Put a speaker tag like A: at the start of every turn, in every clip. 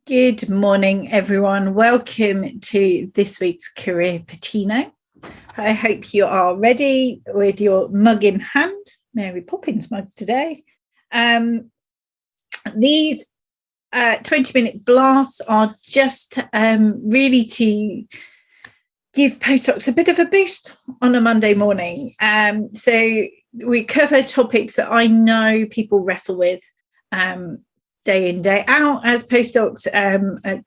A: Good morning, everyone. Welcome to this week's Career Patino. I hope you are ready with your mug in hand. Mary Poppins mug today. These 20-minute blasts are just really to give postdocs a bit of a boost on a Monday morning. So we cover topics that I know people wrestle with day in, day out as postdocs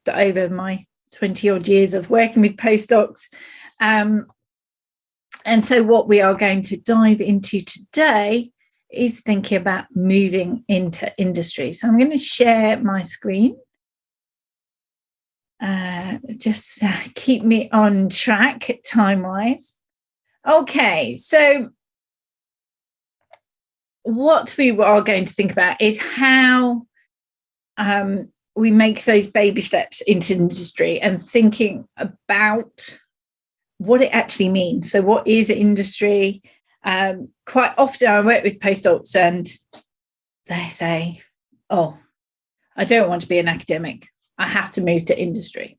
A: over my 20 odd years of working with postdocs. And so what we are going to dive into today is thinking about moving into industry. So I'm going to share my screen. Just keep me on track time-wise. Okay, so what we are going to think about is how we make those baby steps into industry and thinking about what it actually means. So what is industry? Quite often I work with postdocs and they say, oh, I don't want to be an academic. I have to move to industry.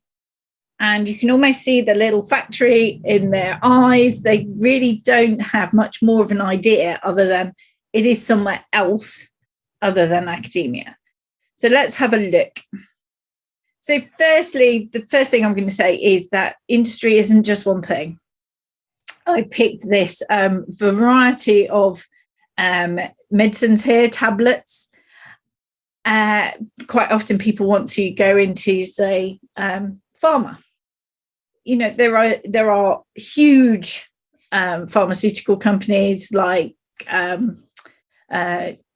A: And you can almost see the little factory in their eyes. They really don't have much more of an idea other than it is somewhere else other than academia. So let's have a look. So firstly, the first thing I'm going to say is that industry isn't just one thing. I picked this variety of medicines here, tablets. Quite often people want to go into, say, pharma. You know, there are huge pharmaceutical companies like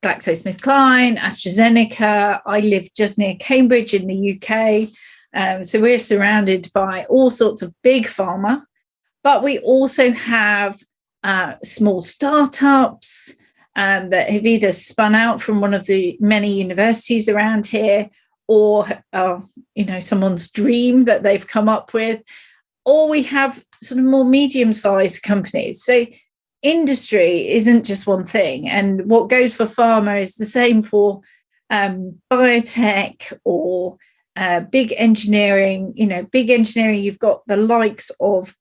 A: GlaxoSmithKline, AstraZeneca. I live just near Cambridge in the UK. So we're surrounded by all sorts of big pharma, but we also have small startups that have either spun out from one of the many universities around here or, someone's dream that they've come up with, or we have sort of more medium-sized companies. So industry isn't just one thing, and what goes for pharma is the same for biotech or big engineering. Big engineering, you've got the likes of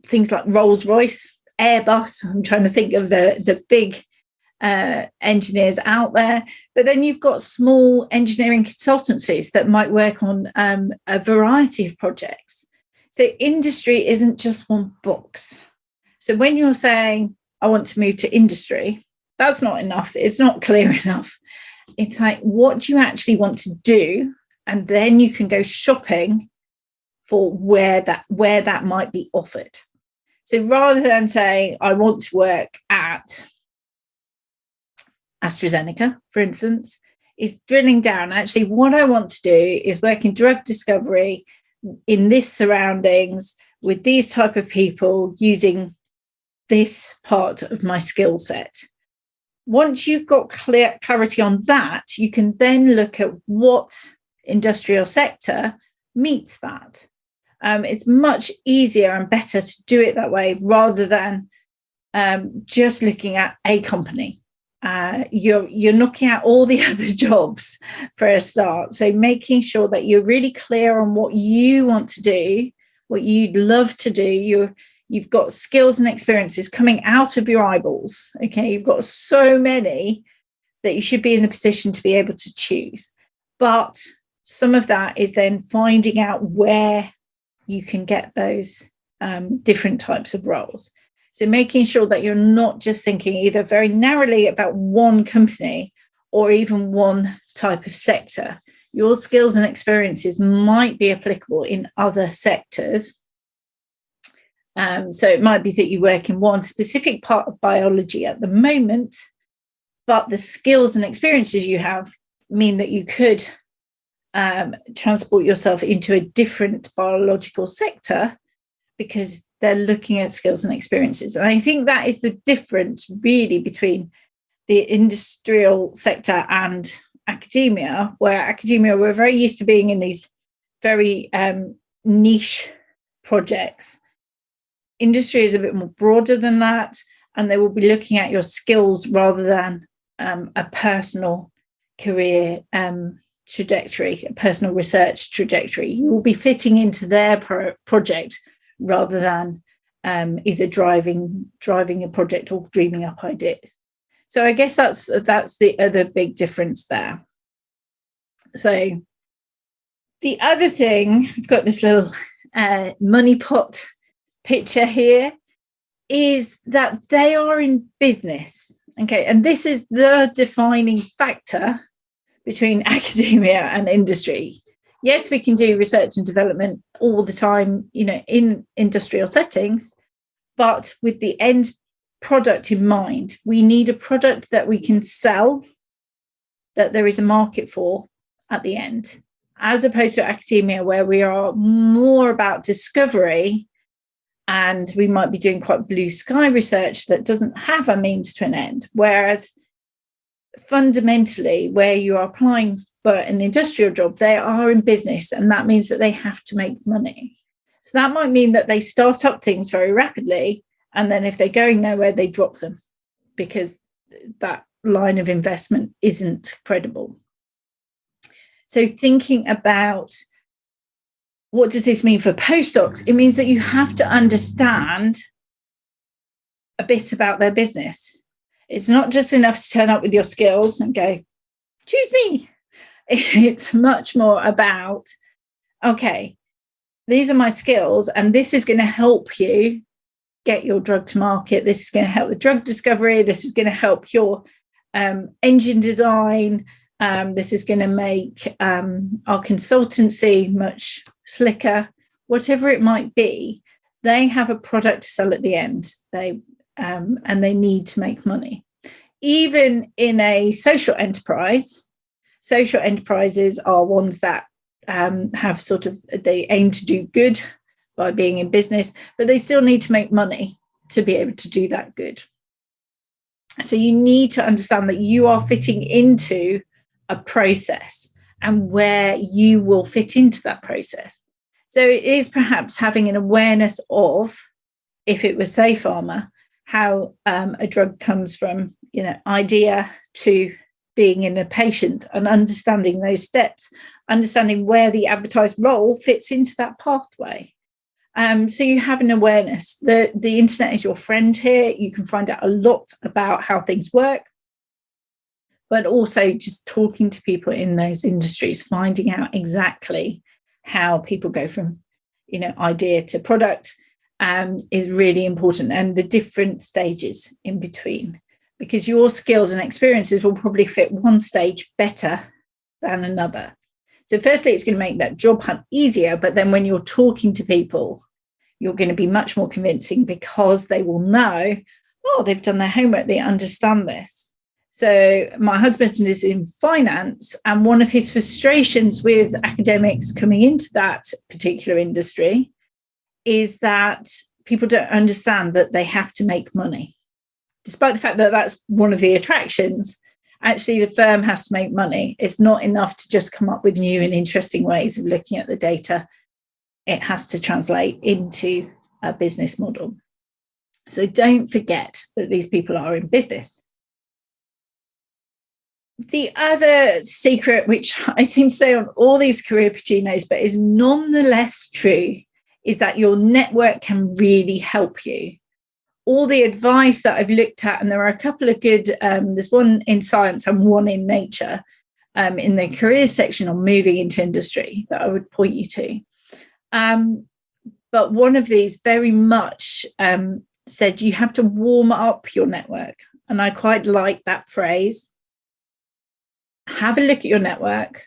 A: things like Rolls-Royce, Airbus. I'm trying to think of the big engineers out there, but then you've got small engineering consultancies that might work on a variety of projects. So industry isn't just one box. So when you're saying, I want to move to industry, that's not enough. It's not clear enough. It's like, what do you actually want to do? And then you can go shopping for where that might be offered. So rather than saying, I want to work at AstraZeneca, for instance, is drilling down. Actually, what I want to do is work in drug discovery in this surroundings with these type of people using this part of my skill set. Once you've got clarity on that, you can then look at what industrial sector meets that. It's much easier and better to do it that way rather than just looking at a company. You're knocking out all the other jobs for a start. So making sure that you're really clear on what you want to do, what you'd love to do. You've got skills and experiences coming out of your eyeballs. Okay, you've got so many that you should be in the position to be able to choose. But some of that is then finding out where you can get those different types of roles. So making sure that you're not just thinking either very narrowly about one company or even one type of sector. Your skills and experiences might be applicable in other sectors. So it might be that you work in one specific part of biology at the moment, but the skills and experiences you have mean that you could transport yourself into a different biological sector because they're looking at skills and experiences. And I think that is the difference really between the industrial sector and academia, where academia, we're very used to being in these very niche projects. Industry is a bit more broader than that, and they will be looking at your skills rather than a personal career trajectory, a personal research trajectory. You will be fitting into their project rather than either driving a project or dreaming up ideas. So I guess that's the other big difference there. So the other thing, I've got this little money pot picture here, is that they are in business. Okay, and this is the defining factor between academia and industry. Yes, we can do research and development all the time, in industrial settings, but with the end product in mind. We need a product that we can sell, that there is a market for at the end, as opposed to academia, where we are more about discovery, and we might be doing quite blue sky research that doesn't have a means to an end. Whereas fundamentally, where you are applying for an industrial job, they are in business, and that means that they have to make money. So that might mean that they start up things very rapidly, and then if they're going nowhere, they drop them because that line of investment isn't credible. So thinking about, what does this mean for postdocs? It means that you have to understand a bit about their business. It's not just enough to turn up with your skills and go, choose me. It's much more about, okay, these are my skills, and this is going to help you get your drug to market. This is going to help the drug discovery. This is going to help your engine design. This is going to make our consultancy much slicker. Whatever it might be, they have a product to sell at the end. And they need to make money. Even in a social enterprises are ones that have they aim to do good by being in business, but they still need to make money to be able to do that good. So you need to understand that you are fitting into a process and where you will fit into that process. So it is perhaps having an awareness of, if it was say pharma, how a drug comes from idea to being in a patient, and understanding those steps, understanding where the advertised role fits into that pathway. So you have an awareness. The internet is your friend here. You can find out a lot about how things work, but also just talking to people in those industries, finding out exactly how people go from idea to product is really important, and the different stages in between, because your skills and experiences will probably fit one stage better than another. So firstly, it's going to make that job hunt easier, but then when you're talking to people, you're going to be much more convincing, because they will know, they've done their homework, they understand this. So my husband is in finance, and one of his frustrations with academics coming into that particular industry is that people don't understand that they have to make money. Despite the fact that that's one of the attractions, actually the firm has to make money. It's not enough to just come up with new and interesting ways of looking at the data. It has to translate into a business model. So don't forget that these people are in business. The other secret, which I seem to say on all these career opportunities, but is nonetheless true, is that your network can really help you. All the advice that I've looked at, and there are a couple of good, there's one in science and one in nature, in the careers section on moving into industry that I would point you to. But one of these very much said you have to warm up your network. And I quite like that phrase. Have a look at your network.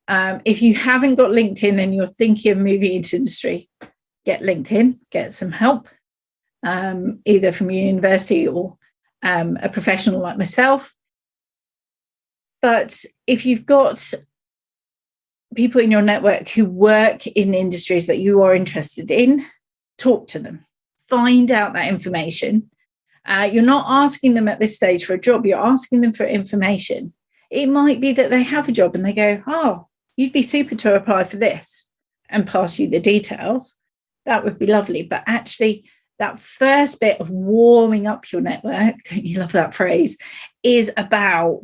A: If you haven't got LinkedIn and you're thinking of moving into industry, get LinkedIn, get some help, either from your university or a professional like myself. But if you've got people in your network who work in industries that you are interested in, talk to them, find out that information. You're not asking them at this stage for a job, you're asking them for information. It might be that they have a job and they go, you'd be super to apply for this, and pass you the details. That would be lovely. But actually, that first bit of warming up your network, don't you love that phrase, is about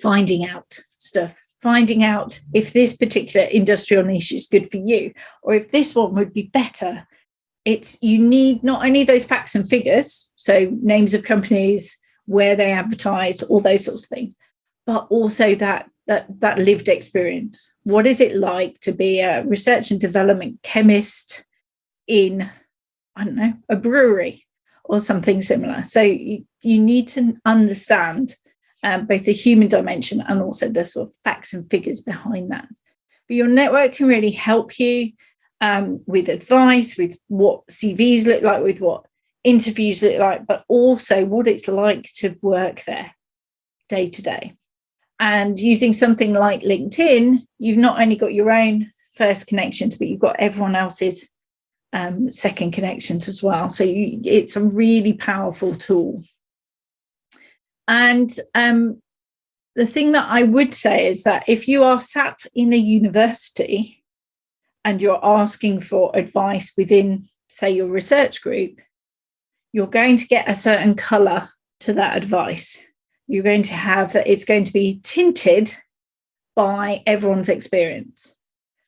A: finding out stuff, finding out if this particular industrial niche is good for you, or if this one would be better. You need not only those facts and figures, so names of companies, where they advertise, all those sorts of things, but also that lived experience. What is it like to be a research and development chemist in, I don't know, a brewery or something similar? So you need to understand both the human dimension and also the sort of facts and figures behind that. But your network can really help you with advice, with what CVs look like, with what interviews look like, but also what it's like to work there day to day. And using something like LinkedIn, you've not only got your own first connections, but you've got everyone else's second connections as well. So it's a really powerful tool. And the thing that I would say is that if you are sat in a university and you're asking for advice within, say, your research group, you're going to get a certain colour to that advice. You're going to have that it's going to be tinted by everyone's experience.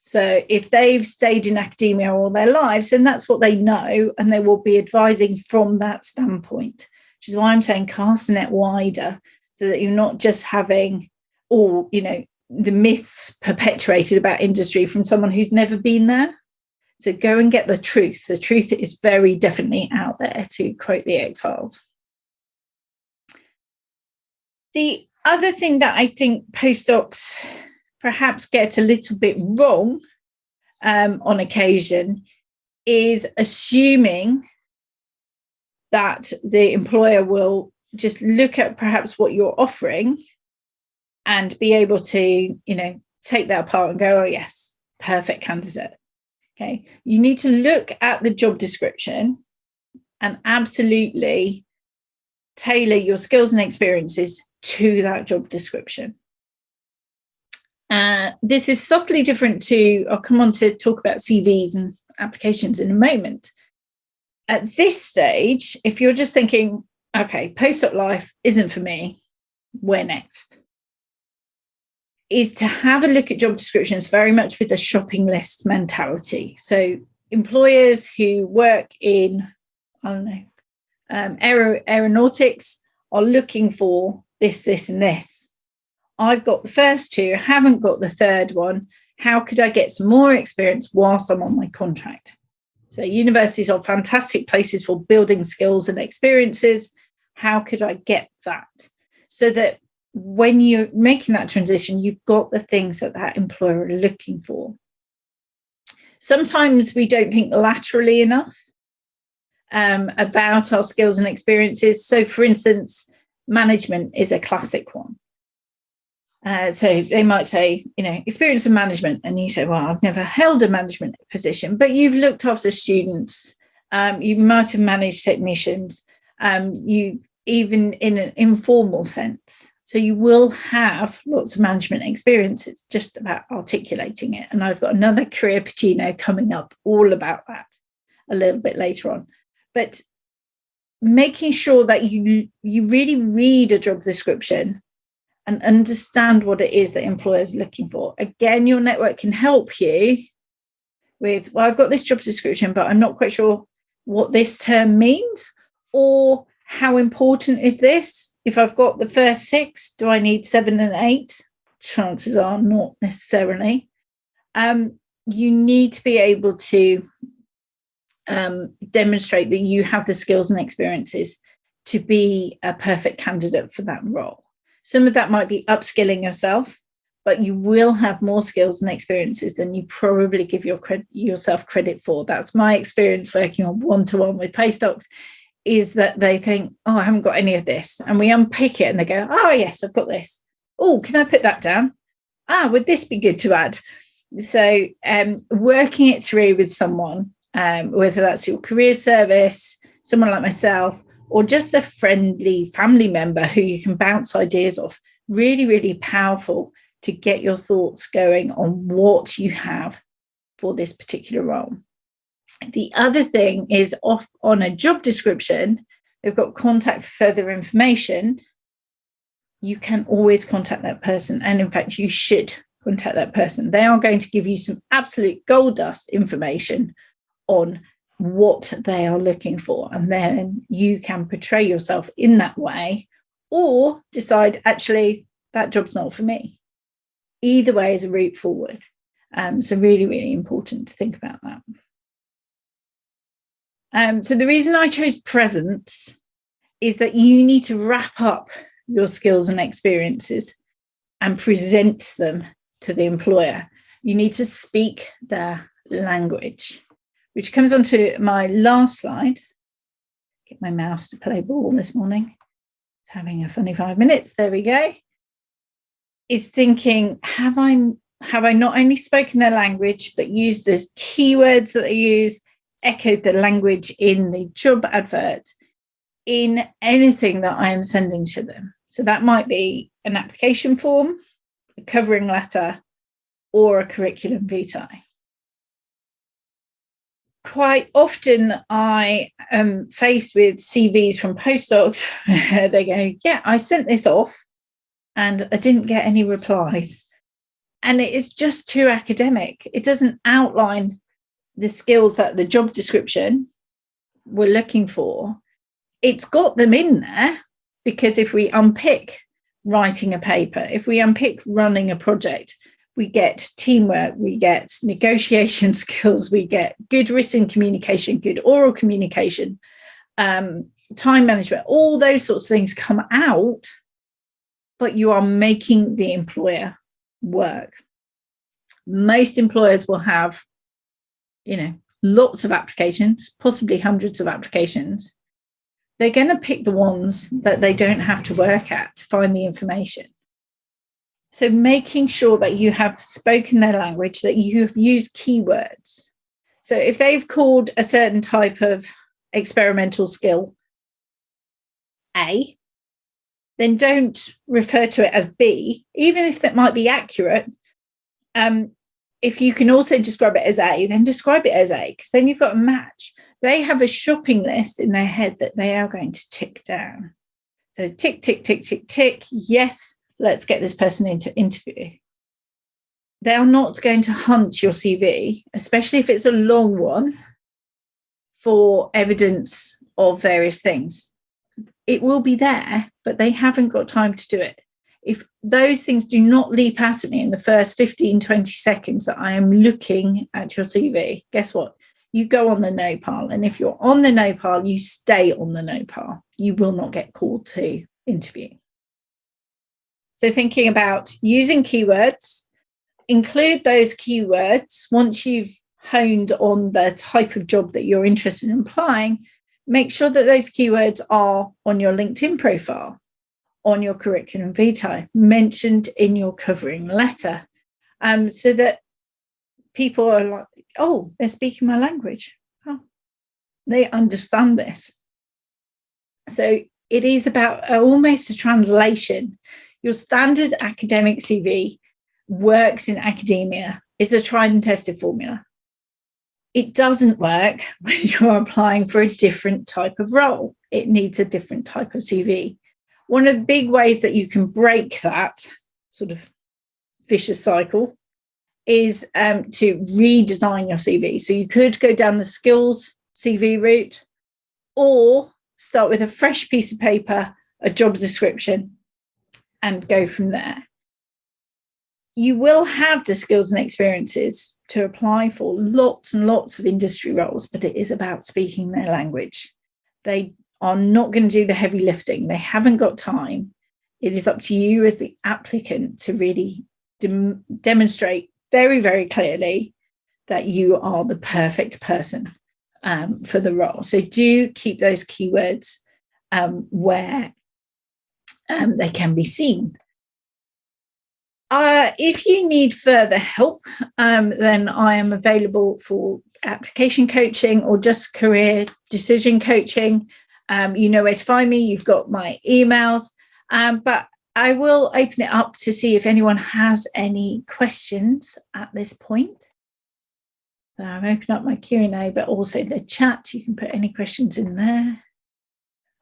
A: So if they've stayed in academia all their lives, then that's what they know, and they will be advising from that standpoint, which is why I'm saying cast the net wider, so that you're not just having all, the myths perpetuated about industry from someone who's never been there. So go and get the truth. The truth is very definitely out there, to quote the X-Files. The other thing that I think postdocs perhaps get a little bit wrong on occasion is assuming that the employer will just look at perhaps what you're offering and be able to, take that apart and go, oh, yes, perfect candidate. Okay. You need to look at the job description and absolutely tailor your skills and experiences to that job description. This is subtly different to, I'll come on to talk about CVs and applications in a moment. At this stage, if you're just thinking, okay, postdoc life isn't for me, where next? Is to have a look at job descriptions very much with a shopping list mentality. So employers who work in, aeronautics are looking for this, this, and this. I've got the first two, haven't got the third one. How could I get some more experience whilst I'm on my contract? So universities are fantastic places for building skills and experiences. How could I get that? So that when you're making that transition, you've got the things that employer are looking for. Sometimes we don't think laterally enough about our skills and experiences. So, for instance, management is a classic one. So they might say, experience in management. And you say, well, I've never held a management position, but you've looked after students. You might have managed technicians, you even in an informal sense. So you will have lots of management experience. It's just about articulating it. And I've got another career Pacino coming up all about that a little bit later on. But making sure that you really read a job description and understand what it is that employers are looking for. Again, your network can help you with, well, I've got this job description, but I'm not quite sure what this term means, or how important is this? If I've got the first 6, do I need 7 and 8? Chances are not necessarily. You need to be able to demonstrate that you have the skills and experiences to be a perfect candidate for that role. Some of that might be upskilling yourself, but you will have more skills and experiences than you probably give yourself credit for. That's my experience working on one-to-one with postdocs, is that they think, oh, I haven't got any of this. And we unpick it and they go, oh, yes, I've got this. Oh, can I put that down? Would this be good to add? So working it through with someone, whether that's your career service, someone like myself, or just a friendly family member who you can bounce ideas off, really, really powerful to get your thoughts going on what you have for this particular role. The other thing is, off on a job description, they've got contact for further information. you can always contact that person. And in fact, you should contact that person. They are going to give you some absolute gold dust information on what they are looking for. And then you can portray yourself in that way, or decide, actually, that job's not for me. Either way is a route forward. So really, really important to think about that. So the reason I chose presence is that you need to wrap up your skills and experiences and present them to the employer. You need to speak their language, which comes on to my last slide. Get my mouse to play ball this morning. It's having a funny 5 minutes. There we go. Is thinking, have I not only spoken their language, but used the keywords that they use, echoed the language in the job advert, in anything that I am sending to them. So that might be an application form, a covering letter, or a curriculum vitae. Quite often I am faced with CVs from postdocs where they go, yeah, I sent this off and I didn't get any replies. And it is just too academic. It doesn't outline the skills that the job description we're looking for. It's got them in there because if we unpick writing a paper, if we unpick running a project, we get teamwork, we get negotiation skills, we get good written communication, good oral communication, time management, all those sorts of things come out, but you are making the employer work. Most employers will have, lots of applications, possibly hundreds of applications. They're going to pick the ones that they don't have to work at to find the information. So making sure that you have spoken their language, that you have used keywords. So if they've called a certain type of experimental skill A, then don't refer to it as B, even if that might be accurate. If you can also describe it as A, then describe it as A, because then you've got a match. They have a shopping list in their head that they are going to tick down. So tick, tick, tick, tick, tick. Yes, let's get this person into interview. They are not going to hunt your CV, especially if it's a long one, for evidence of various things. It will be there, but they haven't got time to do it. If those things do not leap out at me in the first 15, 20 seconds that I am looking at your CV, guess what? You go on the no pile. And if you're on the no pile, you stay on the no pile. You will not get called to interview. So thinking about using keywords, include those keywords once you've honed on the type of job that you're interested in applying. Make sure that those keywords are on your LinkedIn profile, on your curriculum vitae, mentioned in your covering letter, so that people are like, oh, they're speaking my language. Oh, they understand this. So it is about almost a translation. Your standard academic CV works in academia. It's a tried and tested formula. It doesn't work when you're applying for a different type of role. It needs a different type of CV. One of the big ways that you can break that sort of vicious cycle is to redesign your CV. So you could go down the skills CV route, or start with a fresh piece of paper, a job description, and go from there. You will have the skills and experiences to apply for lots and lots of industry roles, but it is about speaking their language. They are not going to do the heavy lifting. They haven't got time. It is up to you as the applicant to really demonstrate very, very clearly that you are the perfect person for the role. So do keep those keywords where they can be seen. If you need further help, then I am available for application coaching or just career decision coaching. You know where to find me. You've got my emails, but I will open it up to see if anyone has any questions at this point. So I've opened up my Q&A, but also the chat. You can put any questions in there.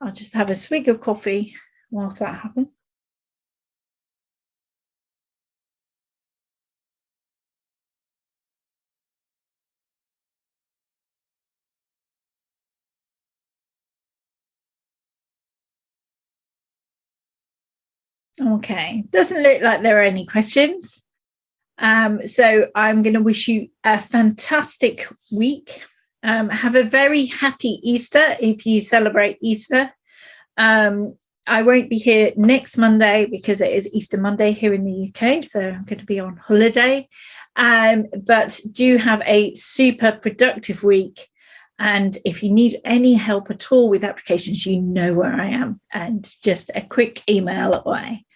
A: I'll just have a swig of coffee whilst that happens. Okay. Doesn't look like there are any questions. So I'm going to wish you a fantastic week. Have a very happy Easter if you celebrate Easter. I won't be here next Monday because it is Easter Monday here in the UK. So I'm going to be on holiday. But do have a super productive week. And if you need any help at all with applications, you know where I am. And just a quick email away.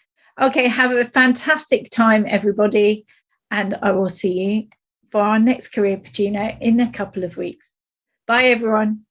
A: Okay, have a fantastic time, everybody. And I will see you for our next Career Pagino in a couple of weeks. Bye, everyone.